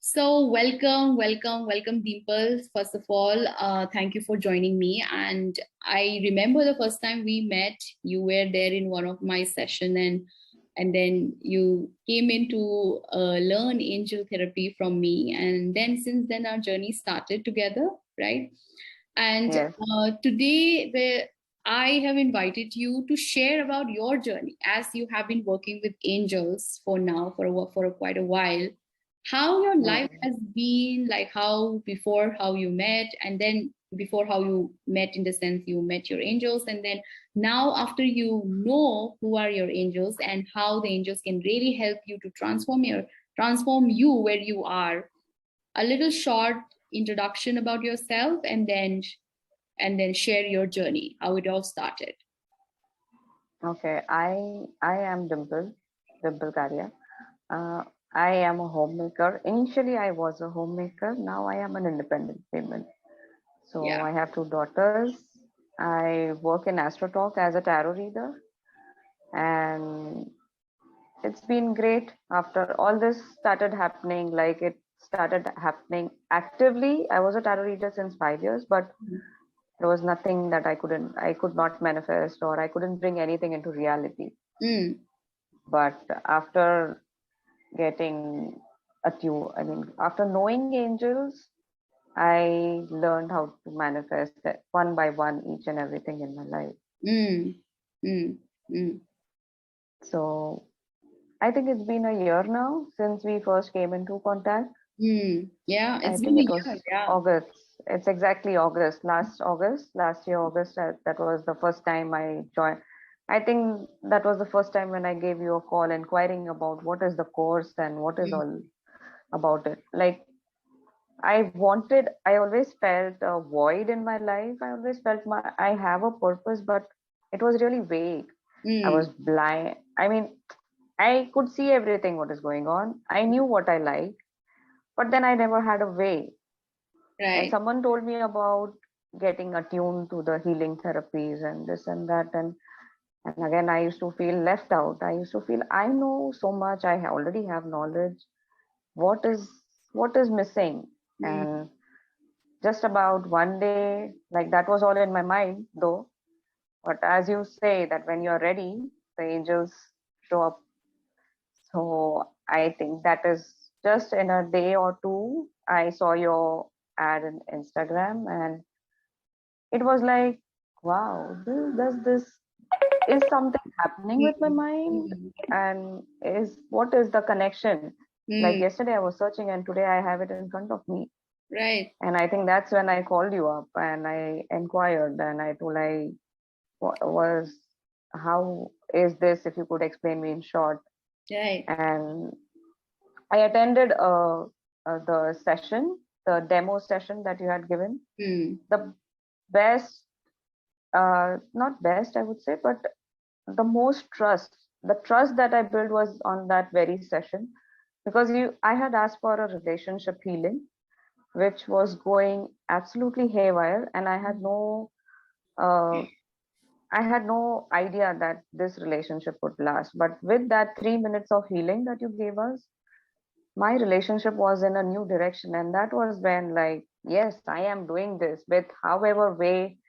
So welcome, Dimple. First of all, thank you for joining me. And I remember the first time we met, you were there in one of my session, and then you came in to learn angel therapy from me. And then since then, our journey started together, right? And Yes. today, I have invited you to share about your journey as you have been working with angels for now for quite a while, how your life has been, like how you met, and then before how you met, in the sense you met your angels, and then now after you know who are your angels and how the angels can really help you to transform you where you are. A little short introduction about yourself, and then share your journey, how it all started. Okay. I am Dimple Karya. Uh, I am a homemaker. Initially, I was a homemaker. Now I am an independent woman. So Yeah. I have two daughters. I work in AstroTalk as a tarot reader, and it's been great. After all this started happening, like it started happening actively. I was a tarot reader since 5 years, but there was nothing that I could not manifest, or I couldn't bring anything into reality. Mm. But after getting after knowing angels, I learned how to manifest it one by one, each and everything in my life. Mm. Mm. Mm. So I think it's been a year now since we first came into contact. Mm. Yeah, I it's been think a it year. was Yeah. August. It's exactly August, last year, August. That was the first time I joined. I think that was the first time when I gave you a call inquiring about what is the course and what is Mm. all about it. Like, I always felt a void in my life. I always felt I have a purpose, but it was really vague. I Mm. was blind. I mean, I could see everything what is going on. I knew what I like, but then I never had a way. And Right. someone told me about getting attuned to the healing therapies and this and that. And again, I used to feel left out. I used to feel I know so much. Already have knowledge. What is what is missing? Mm. And just about one day, like that was all in my mind, though. But as you say, that when you're ready, the angels show up. So I think that is just in a day or two. I saw your ad in Instagram, and it was like, wow, this is something happening with my Mm. mind, Mm. and is what is the connection? Like Mm. yesterday I was searching, and today I have it in front of me. Right. And I think that's when I called you up and I inquired, and I told I was how is this, if you could explain me in short. Right. And I attended the session, the demo session that you had given. Mm. The best, not best, I would say, but the trust that I built was on that very session, because I had asked for a relationship healing, which was going absolutely haywire, and uh, I had no idea that this relationship would last. But with that 3 minutes of healing that you gave us, my relationship was in a new direction, and that was when, like, yes, I am doing this with however way,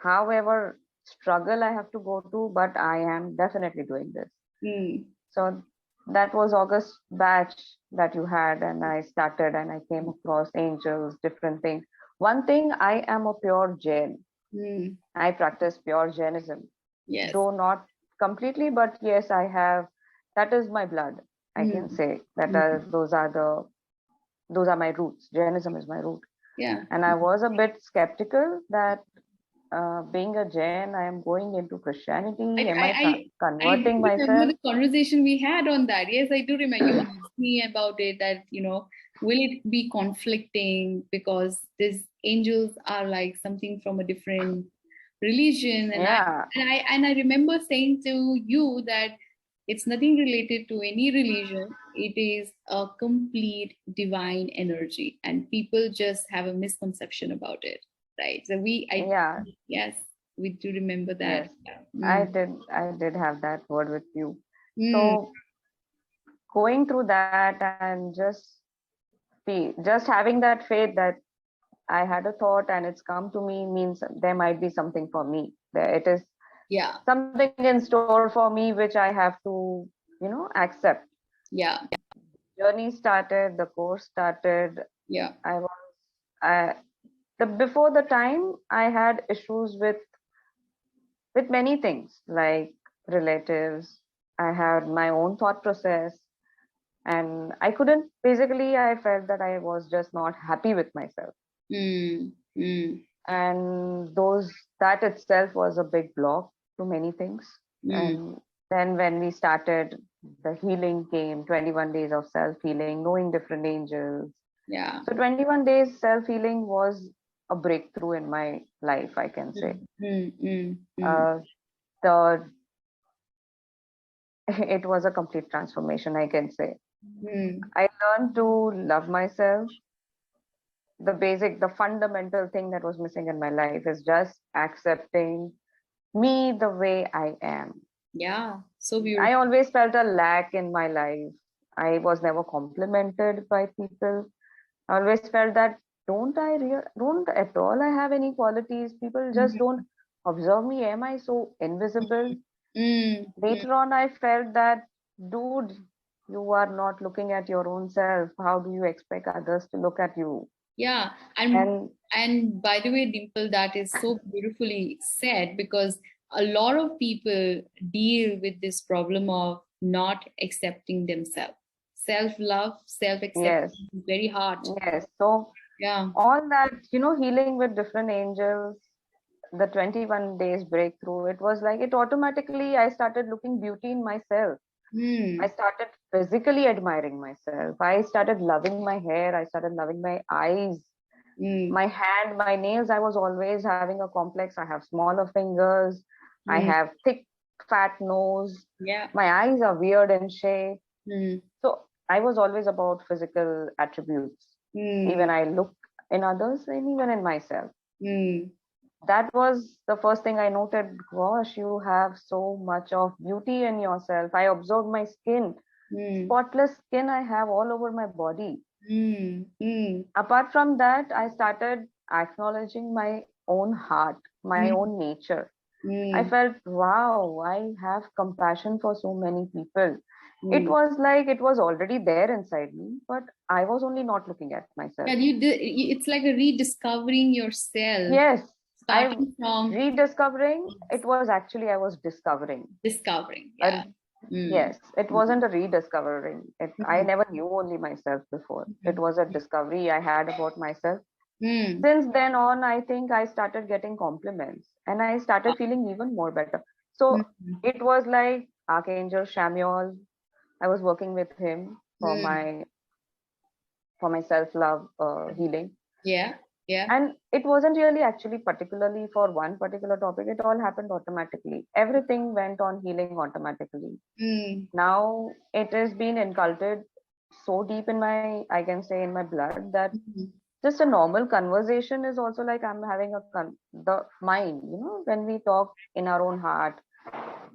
however struggle I have to go through, but I am definitely doing this. Mm. So that was August batch that you had, and I started and I came across angels, different things. One thing, I am a pure Jain. Mm. I practice pure Jainism, Yes. though not completely, but yes, I have. That is my blood. I can Mm. say that Mm. those are my roots. Jainism is my root, Yeah. and I was a bit skeptical that being a Jain, I am going into I, Christianity. Am I, I I, I converting do remember myself? the conversation we had on that. Yes, I do remember. You asked me about it, that, will it be conflicting because these angels are like something from a different religion, and I Yeah, and I and I remember saying to you that it's nothing related to any religion. It is a complete divine energy, and people just have a misconception about it, right? So yeah, yes, we do remember that. yes. Yeah. I Mm. did. I did have that word with you. Mm. So going through that and just just having that faith that I had a thought and it's come to me means there might be something for me. There it is, something in store for me which I have to, accept. Journey started, the course started. Before the time I had issues with many things like relatives. I had my own thought process, and I couldn't, basically I felt that I was just not happy with myself. And that itself was a big block to many things. And then when we started, the healing came, 21 days of self-healing, knowing different angels. So 21 days self-healing was a breakthrough in my life, I can say. It was a complete transformation, I can say. I learned to love myself. The fundamental thing that was missing in my life is just accepting me the way I am. So beautiful. I always felt a lack in my life. I was never complimented by people. I always felt that don't at all I have any qualities. People just don't observe me. Am I so invisible? Later on, I felt that, dude, you are not looking at your own self. How do you expect others to look at you? And by the way, Dimple, that is so beautifully said, because a lot of people deal with this problem of not accepting themselves. Self-love, self-acceptance is very hard. So all that, healing with different angels, the 21 days breakthrough, it was like it automatically, I started looking beauty in myself. I started physically admiring myself. I started loving my hair. I started loving my eyes, my hand, my nails. I was always having a complex. I have smaller fingers. I have thick, fat nose. My eyes are weird in shape. So I was always about physical attributes. Even I look in others and even in myself. That was the first thing I noted. Gosh, you have so much of beauty in yourself. I observed my skin, spotless skin I have all over my body. Apart from that, I started acknowledging my own heart, my own nature. I felt, wow, I have compassion for so many people. It was like it was already there inside me, but I was only not looking at myself. It's like a rediscovering yourself. Yes. Rediscovering, it was actually I was discovering. Yes, it wasn't a rediscovering. I never knew only myself before. It was a discovery I had about myself. Since then on, I think I started getting compliments and I started feeling even more better. So it was like Archangel Samuel. I was working with him for my self-love healing. And it wasn't really actually particularly for one particular topic. It all happened automatically. Everything went on healing automatically. Now it has been inculcated so deep in my, I can say, in my blood that just a normal conversation is also like I'm having the mind, when we talk in our own heart,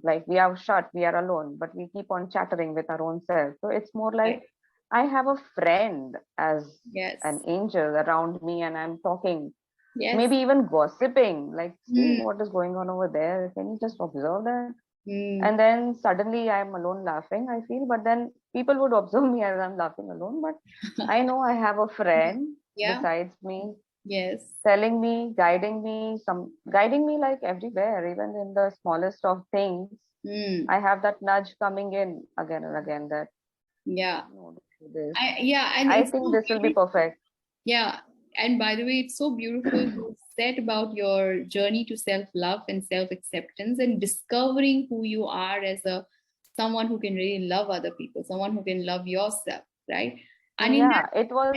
like we are shut, we are alone, but we keep on chattering with our own self. So it's more like I have a friend as an angel around me and I'm talking, maybe even gossiping, like, see what is going on over there. Can you just observe that? And then suddenly I'm alone laughing, I feel, but then people would observe me as I'm laughing alone. But I know I have a friend besides me, telling me, guiding me like everywhere, even in the smallest of things. I have that nudge coming in again and again that I think this will be perfect. And by the way, it's so beautiful you said about your journey to self-love and self-acceptance and discovering who you are as someone who can really love other people, someone who can love yourself, right? And it was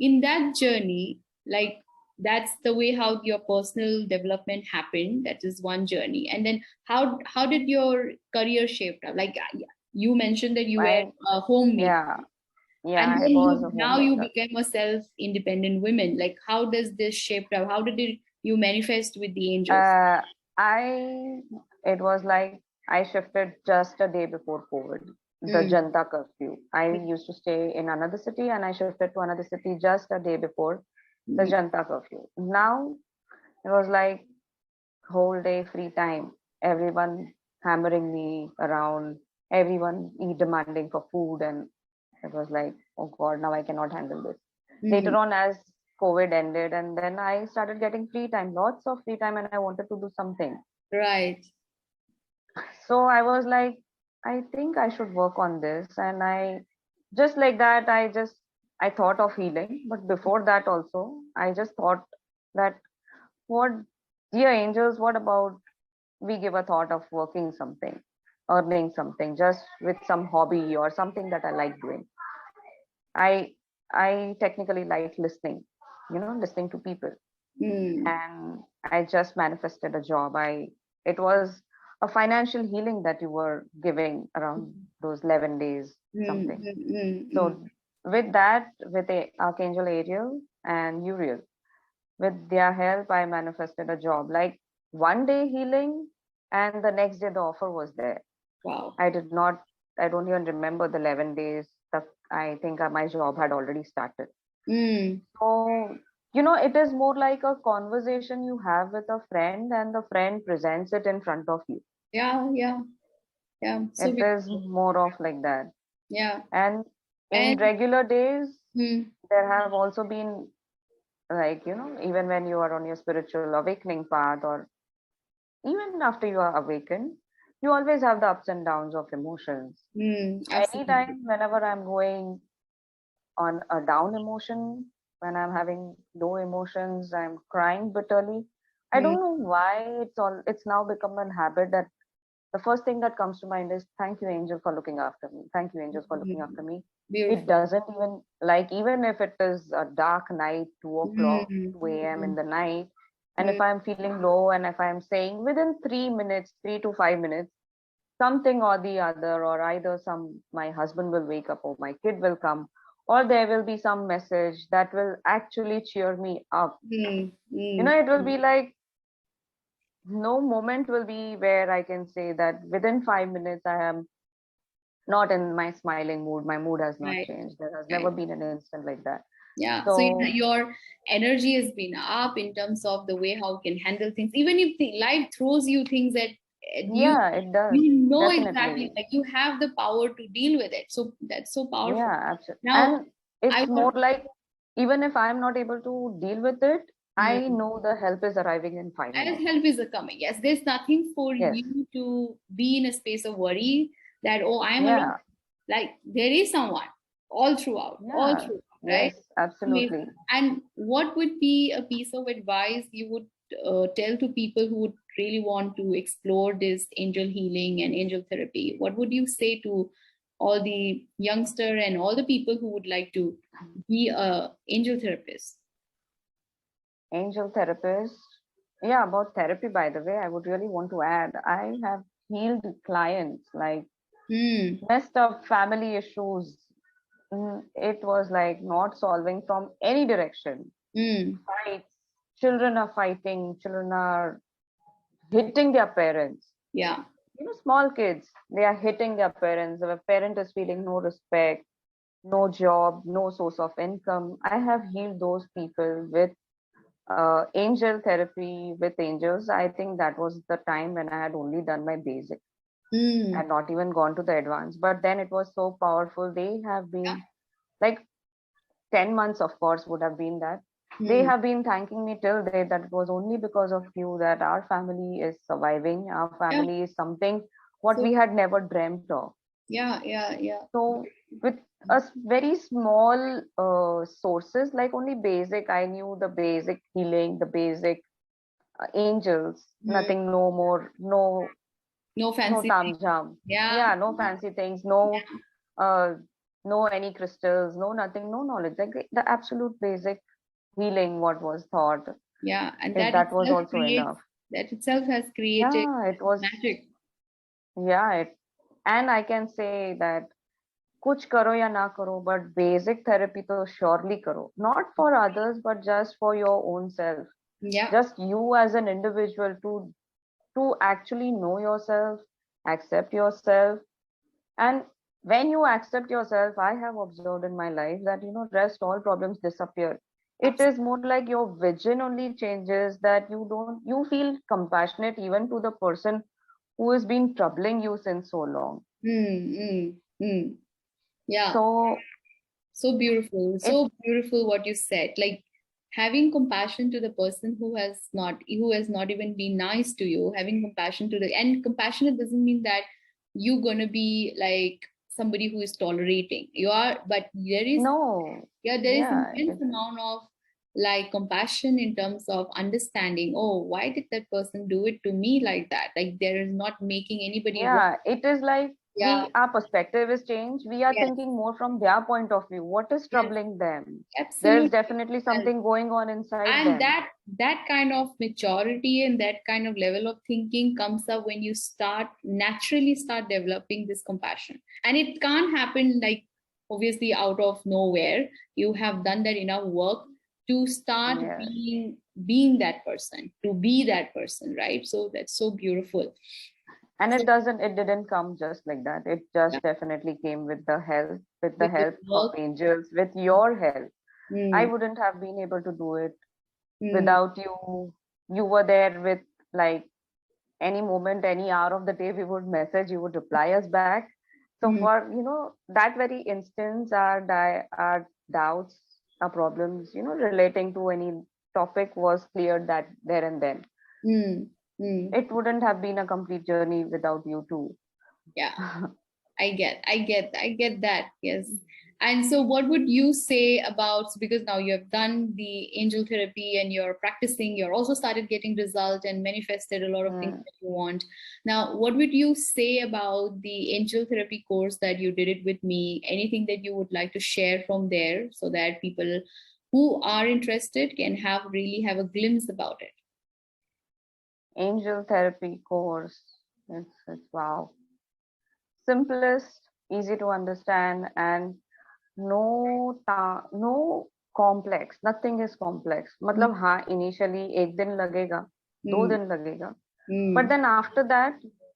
in that journey, like that's the way how your personal development happened. That is one journey. And then how did your career shape up? Like you mentioned that you were a homemaker. And then now you became a self-independent woman. Like how does this shape up? How did you manifest with the angels? It was like I shifted just a day before COVID. the Janta curfew. I used to stay in another city and I shifted to another city just a day before the Janta curfew. Now it was like whole day free time. Everyone hammering me around, everyone demanding for food, and it was like, oh God, now I cannot handle this. Later on, as COVID ended, and then I started getting free time, lots of free time, and I wanted to do something. Right. So I was like, I think I should work on this. And I just like that, I thought of healing. But before that also, I just thought that what, dear angels, what about we give a thought of working something, earning something, just with some hobby or something that I like doing. I I technically like listening, listening to people. And I just manifested a job. It was a financial healing that you were giving around those 11 days, something. So with that, with the Archangel Ariel and Uriel, with their help, I manifested a job. Like one day healing, and the next day the offer was there. Wow. I don't even remember the 11 days. I think my job had already started. So, it is more like a conversation you have with a friend, and the friend presents it in front of you. Yeah. So it is more of like that. Yeah. And in regular days, there have also been, like, even when you are on your spiritual awakening path, or even after you are awakened, you always have the ups and downs of emotions. Anytime, whenever I'm going on a down emotion, when I'm having low emotions, I'm crying bitterly. I don't know why it's now become a habit that the first thing that comes to mind is, thank you, angel, for looking after me. Thank you, angels, for looking after me. Beautiful. It doesn't even, like, even if it is a dark night, 2 o'clock, 2 a.m. in the night, and if I'm feeling low, and if I'm saying within 3 minutes, 3 to 5 minutes, something or the other, or either my husband will wake up, or my kid will come, or there will be some message that will actually cheer me up. It will be like, no moment will be where I can say that within 5 minutes I am not in my smiling mood. My mood has not changed. There has never been an instant like that. Yeah. So your energy has been up in terms of the way how you can handle things. Even if the life throws you things that it does. You know Definitely. exactly, like you have the power to deal with it. So that's so powerful. Yeah, absolutely. Now, and it's more like, even if I'm not able to deal with it, I know the help is arriving in 5 minutes. Help is coming. Yes, there's nothing for you to be in a space of worry that, oh, I'm alone. Like there is someone all throughout, right? Yes, absolutely. Amazing. And what would be a piece of advice you would tell to people who would really want to explore this angel healing and angel therapy? What would you say to all the youngster and all the people who would like to be a angel therapist? Angel therapist. Yeah, about therapy, by the way, I would really want to add, I have healed clients, like messed up family issues. It was like not solving from any direction. Fights, children are fighting, children are hitting their parents. Yeah. Small kids, they are hitting their parents. The parent is feeling no respect, no job, no source of income. I have healed those people with angel therapy with angels. I think that was the time when I had only done my basic and not even gone to the advanced. But then it was so powerful. They have been like 10 months, of course, would have been that. They have been thanking me till date that it was only because of you that our family is surviving. Our family is something what we had never dreamt of. Yeah. So with very small sources, like only basic, I knew the basic healing, the basic angels, nothing, no more, no fancy tamjam. Yeah, no fancy things, no no any crystals, no nothing, no knowledge, like the absolute basic healing what was thought. Yeah, and that was also enough. That itself has created it was magic. Yeah, and I can say that kuch karo ya na karo, but basic therapy to surely karo. Not for others, but just for your own self. Yeah. Just you as an individual to actually know yourself, accept yourself, and when you accept yourself, I have observed in my life that, rest all problems disappear. It is more like your vision only changes, that you feel compassionate even to the person who has been troubling you since so long. Yeah. So So beautiful. it So beautiful what you said. Like having compassion to the person who has not even been nice to you, having compassion to the and compassionate doesn't mean that you're gonna be like somebody who is tolerating. You are, but there is no, there is yeah, immense amount of like compassion in terms of understanding, oh, why did that person do it to me like that? Like there is not making anybody wrong. yeah, it is like Yeah. our perspective is changed. We are Yes. thinking more from their point of view. What is Yes. troubling them? There's Absolutely. definitely something going on inside And them. that kind of maturity and that kind of level of thinking comes up when you naturally start developing this compassion, and it can't happen like obviously out of nowhere. You have done that enough work to start Yeah. being that person, to be that person, right? So that's so beautiful. And So it didn't come just like that. It yeah, just definitely came with the with the help of work. angels, with your help. I Mm, wouldn't have been able to do it mm, without you. You were there with, like, any moment, any hour of the day, we would message, you would reply us back. So mm, for, that very instance, our doubts, our problems, relating to any topic was cleared that there and then. mm, mm. It wouldn't have been a complete journey without you too. Yeah. I get that. Yes. And so what would you say about, because now you have done the angel therapy and you're practicing, you're also started getting result and manifested a lot of things Mm. that you want. Now, what would you say about the angel therapy course that you did it with me? Anything that you would like to share from there so that people who are interested can really have a glimpse about it? Angel therapy course. It's wow. Simplest, easy to understand, and no complex. Nothing is complex. Mm, मतलब हाँ, initially एक दिन लगेगा, दो mm, दिन लगेगा. But mm, then after that,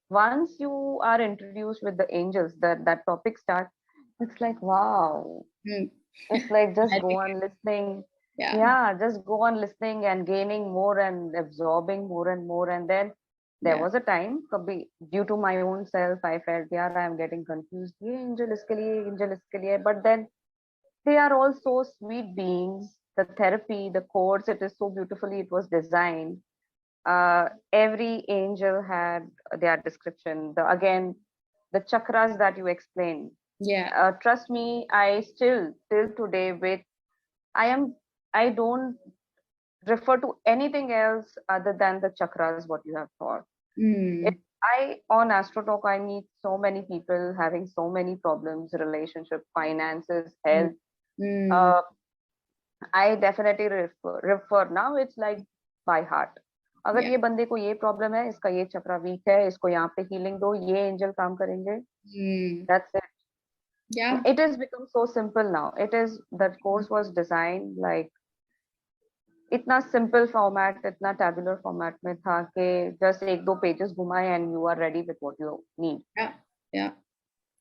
once you are introduced with the angels, that topic starts, it's like wow. mm. It's like just go Magic. on listening. Yeah. Yeah, just go on listening and gaining more and absorbing more and more. And then there Yeah. was a time, kabhi, due to my own self, I felt, yeah, I am getting confused. ये angel इसके लिए, angel इसके लिए. But then they are all so sweet beings. The therapy, the course, it is so beautifully, it was designed. Every angel had their description. Again, the chakras that you explained. Yeah. Trust me, I still, till today, I am, I don't refer to anything else other than the chakras, what you have taught. If Mm, on AstroTalk, I meet so many people having so many problems, relationship, finances, mm, health. mm. Uh, I definitely refer. Now it's like by heart. अगर Yeah. ये बंदे को ये problem है, इसका ये चक्रा week है, इसको यहाँ पे हीलिंग दो, ये एंजल काम करेंगे. Mm. That's it. Yeah. It has become so simple now. It is, that course was designed like इतना सिंपल फॉर्मेट, इतना टैबुलर फॉर्मेट में था कि जस्ट एक दो पेजेस घुमाए and you are ready with what you need. Yeah. Yeah.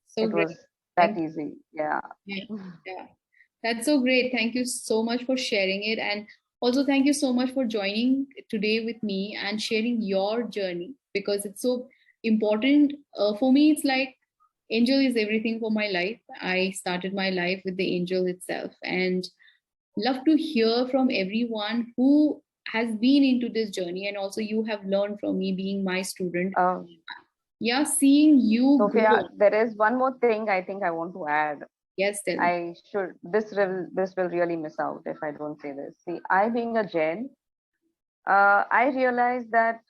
So It great. was that Thank easy. Yeah. you. Yeah. That's so great. Thank you so much for sharing it. And also, thank you so much for joining today with me and sharing your journey, because it's so important. For me, it's like angel is everything for my life. I started my life with the angel itself. And love to hear from everyone who has been into this journey, and also you have learned from me being my student. um, Yeah, seeing you Sophia, grow. there is one more thing I think I want to add. Yes, tell me. I should, this will really miss out if I don't say this. See, I being a Jain, I realized that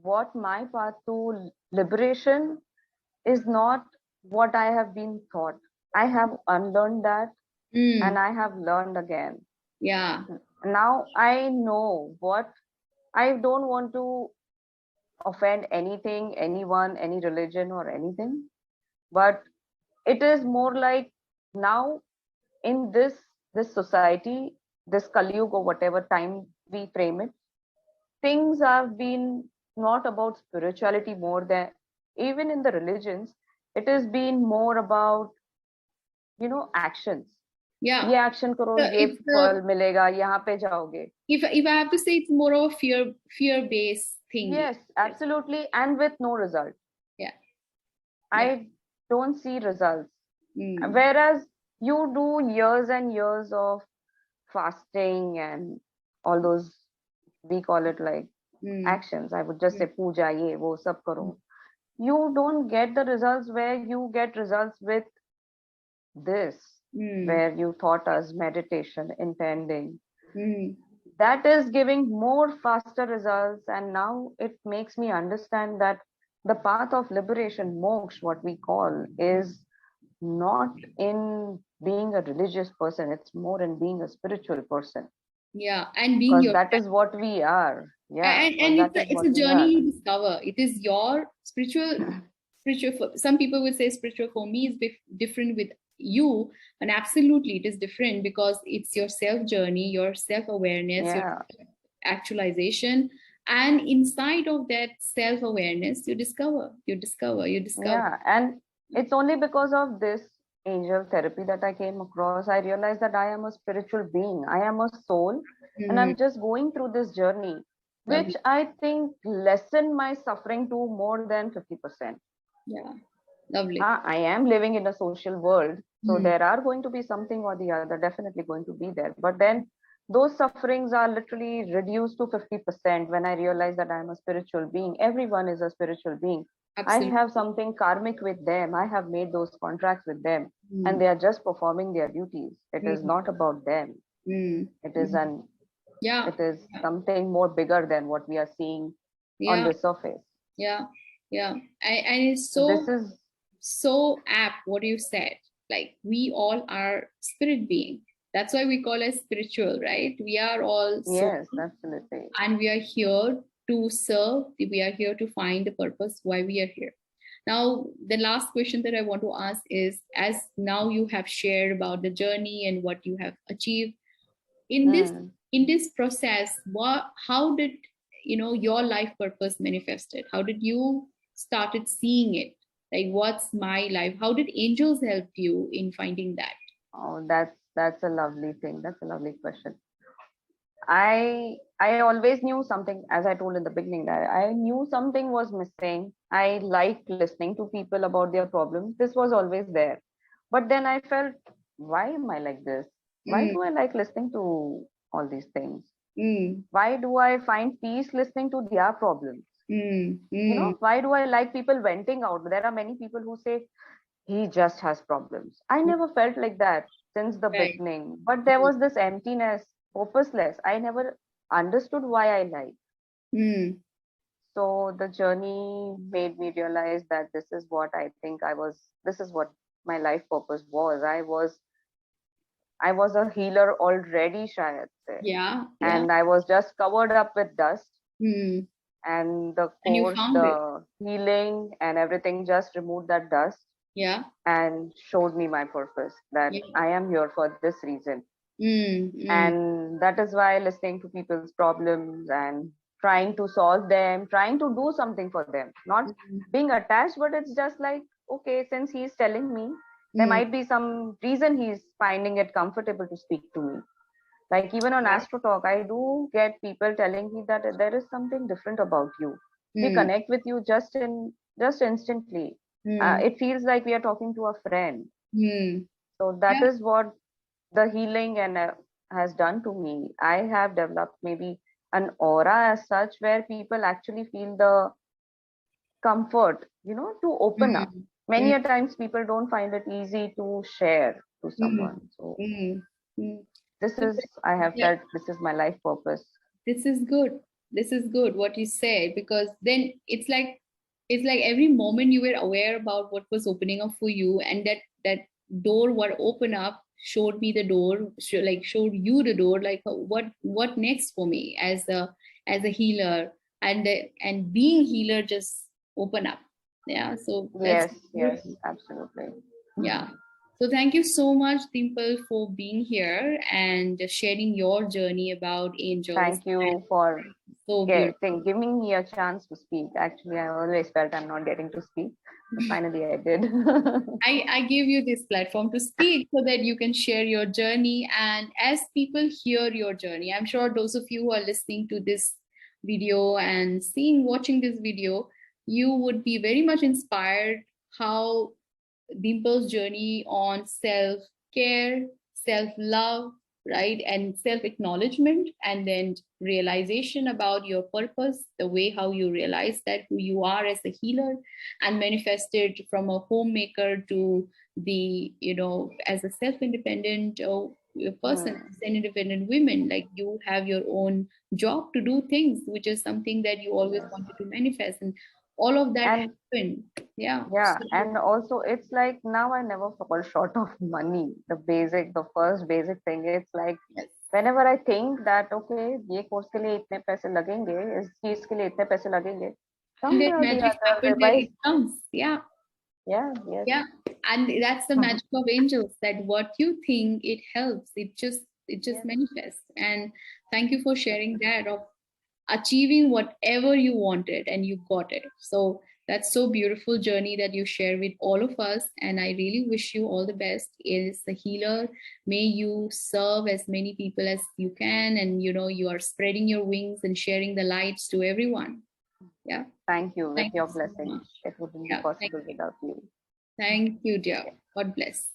what my path to liberation is not what I have been taught. I have unlearned that Mm, and I have learned again. yeah. Now I know what, I don't want to offend anything, anyone, any religion or anything, but it is more like now in this society, this Kali Yuga or whatever time we frame it, things have been not about spirituality more than, even in the religions, it has been more about actions. Yeah. ये action करो, ये It's फल मिलेगा, यहाँ पे जाओगे. if I have to say, it's more of a fear based thing. Yes, absolutely, and with no result. Yeah. I don't see results. Mm. Whereas you do years and years of fasting and all those, we call it like actions. I would just say puja, ye, wo sab karo. You don't get the results where you get results with this, where you taught us meditation, intending. That is giving more faster results, and now it makes me understand that the path of liberation, moksha, what we call, is not in being a religious person, it's more in being a spiritual person. Yeah, and being Because your that is what we are. Yeah, and that is it's what a we journey are. you discover. It is your spiritual. Some people would say spiritual for me is different with you, and absolutely it is different because it's your self journey, your self awareness, your actualization, and inside of that self awareness, you discover. Yeah, and it's only because of this angel therapy that I came across. I realized that I am a spiritual being. I am a soul, and I'm just going through this journey, which I think lessened my suffering to more than 50%. Yeah, lovely. I am living in a social world, so there are going to be something or the other definitely going to be there. But then those sufferings are literally reduced to 50% when I realize that I'm a spiritual being. Everyone is a spiritual being. Absolutely. I have something karmic with them. I have made those contracts with them, and they are just performing their duties. It is not about them. It is it is something more bigger than what we are seeing on the surface. And it's so apt what you said. Like, we all are spirit being. That's why we call us spiritual, right? We are all yes, absolutely, and we are here to serve. We are here to find the purpose why we are here. Now, the last question that I want to ask is, as now you have shared about the journey and what you have achieved in this process, how did your life purpose manifested? How did you started seeing it? Like, what's my life? How did angels help you in finding that? Oh, that's a lovely thing. That's a lovely question. I always knew something, as I told in the beginning, that I knew something was missing. I liked listening to people about their problems. This was always there. But then I felt, why am I like this? Why do I like listening to all these things? Why do I find peace listening to their problems? Why do I like people venting out? There are many people who say, he just has problems. I never felt like that since the beginning. But there was this emptiness, hopelessness. I never understood why I like. So the journey made me realize that this is what I think this is what my life purpose was. I was a healer already, shayad se. And I was just covered up with dust. And the course, the healing and everything just removed that dust. And showed me my purpose, that I am here for this reason. And that is why listening to people's problems and trying to solve them, trying to do something for them, not being attached, but it's just like, okay, since he's telling me, there might be some reason he's finding it comfortable to speak to me. Like even on Astro Talk, I do get people telling me that there is something different about you. We connect with you just instantly. It feels like we are talking to a friend. So that is what the healing and has done to me. I have developed maybe an aura as such where people actually feel the comfort, to open up. Many a times people don't find it easy to share to someone. So this is, I have felt this is my life purpose. This is good. This is good what you said, because then it's like every moment you were aware about what was opening up for you, and that door what opened up showed me the door, showed you the door, like what next for me as a healer, and being healer just open up. So yes, absolutely. So thank you so much, Dimple, for being here and sharing your journey about angels. Thank you for giving me a chance to speak. Actually, I always felt I'm not getting to speak. So finally I did. I give you this platform to speak so that you can share your journey. And as people hear your journey, I'm sure those of you who are listening to this video and watching this video, you would be very much inspired how Dimple's journey on self-care, self-love, right? And self-acknowledgement, and then realization about your purpose, the way how you realize that who you are as a healer, and manifested from a homemaker to the, as a self-independent person, an independent women, like you have your own job to do things, which is something that you always wanted to manifest. And all of that And happened. Yeah. yeah, So, and also it's like now I never fall short of money. The first basic thing. It's like yes. whenever I think that okay, ये course के लिए इतने पैसे लगेंगे, इस चीज के लिए इतने पैसे लगेंगे, And then somewhere or the magic other, happens and revise. it comes. Yeah. Yeah, yes. Yeah. And that's the magic of angels, that what you think, it helps. It just Yes. manifests. And thank you for sharing that, of achieving whatever you wanted and you got it. So that's so beautiful journey that you share with all of us. And I really wish you all the best as a healer. May you serve as many people as you can. And you are spreading your wings and sharing the lights to everyone. Yeah. Thank you. With Thank your you so blessings, much. it wouldn't be Yeah. possible without you. Thank you, dear. God bless.